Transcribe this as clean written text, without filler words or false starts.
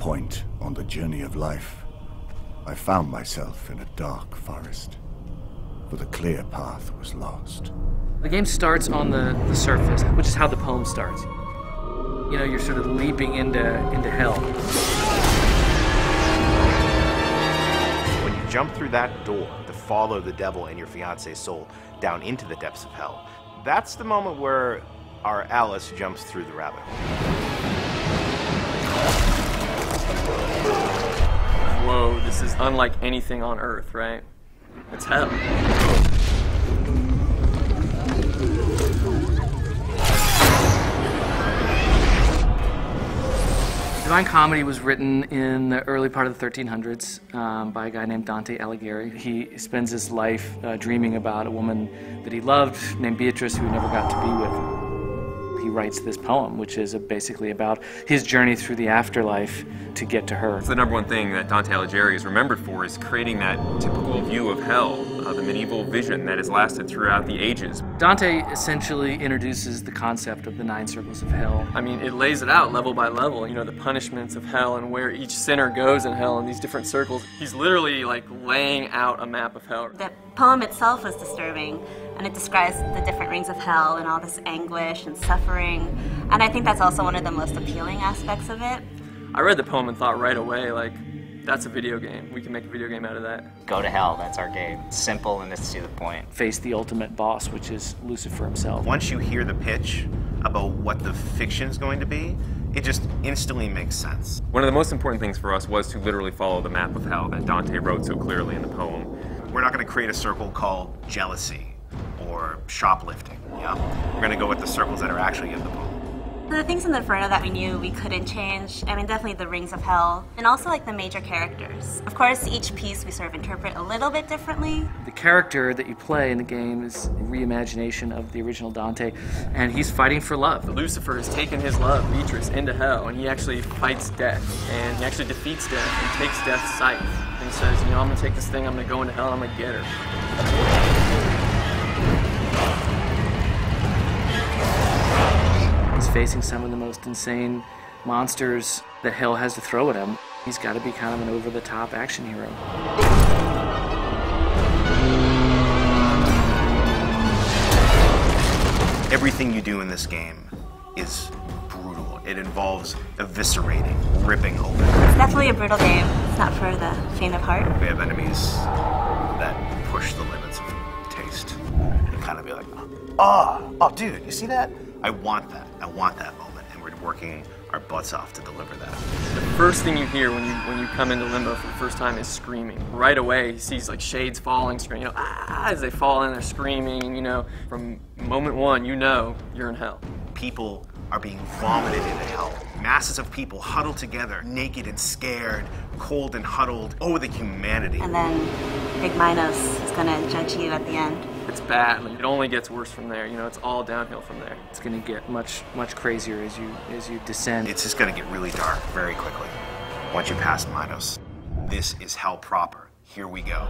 point on the journey of life, I found myself in a dark forest, for the clear path was lost. The game starts on the surface, which is how the poem starts. You know, you're sort of leaping into hell. When you jump through that door to follow the devil and your fiance's soul down into the depths of hell, that's the moment where our Alice jumps through the rabbit hole. Whoa, this is unlike anything on Earth, right? It's hell. Divine Comedy was written in the early part of the 1300s by a guy named Dante Alighieri. He spends his life dreaming about a woman that he loved named Beatrice, who he never got to be with. He writes this poem, which is basically about his journey through the afterlife to get to her. It's the #1 thing that Dante Alighieri is remembered for, is creating that typical view of hell, the medieval vision that has lasted throughout the ages. Dante essentially introduces the concept of the 9 circles of hell. I mean, it lays it out level by level, you know, the punishments of hell and where each sinner goes in hell in these different circles. He's literally like laying out a map of hell. The poem itself was disturbing, and it describes the different rings of hell and all this anguish and suffering. And I think that's also one of the most appealing aspects of it. I read the poem and thought right away, like, that's a video game. We can make a video game out of that. Go to hell, that's our game. Simple and it's to the point. Face the ultimate boss, which is Lucifer himself. Once you hear the pitch about what the fiction is going to be, it just instantly makes sense. One of the most important things for us was to literally follow the map of hell that Dante wrote so clearly in the poem. We're not going to create a circle called jealousy or shoplifting, yeah? We're going to go with the circles that are actually in the poem. The things in the Inferno that we knew we couldn't change, I mean, definitely the rings of hell, and also like the major characters. Of course, each piece we sort of interpret a little bit differently. The character that you play in the game is a reimagination of the original Dante, and he's fighting for love. Lucifer has taken his love, Beatrice, into hell, and he actually fights death, and he actually defeats death and takes death's scythe. And he says, you know, I'm gonna take this thing, I'm gonna go into hell, I'm gonna get her. Facing some of the most insane monsters that hell has to throw at him. He's got to be kind of an over-the-top action hero. Everything you do in this game is brutal. It involves eviscerating, ripping open. It's definitely a brutal game. It's not for the faint of heart. We have enemies that push the limits of taste. And kind of be like, oh, dude, you see that? I want that. I want that moment, and we're working our butts off to deliver that. The first thing you hear when you come into Limbo for the first time is screaming. Right away, he sees like shades falling, screaming, you know, as they fall in, they're screaming, and you know, from moment one, you know you're in hell. People are being vomited into hell. Masses of people huddled together, naked and scared, cold and huddled. Oh, the humanity. And then Big Minos is gonna judge you at the end. It's bad. Like, it only gets worse from there. You know, it's all downhill from there. It's going to get much crazier as you descend. It's just going to get really dark very quickly. Once you pass Minos, this is hell proper. Here we go.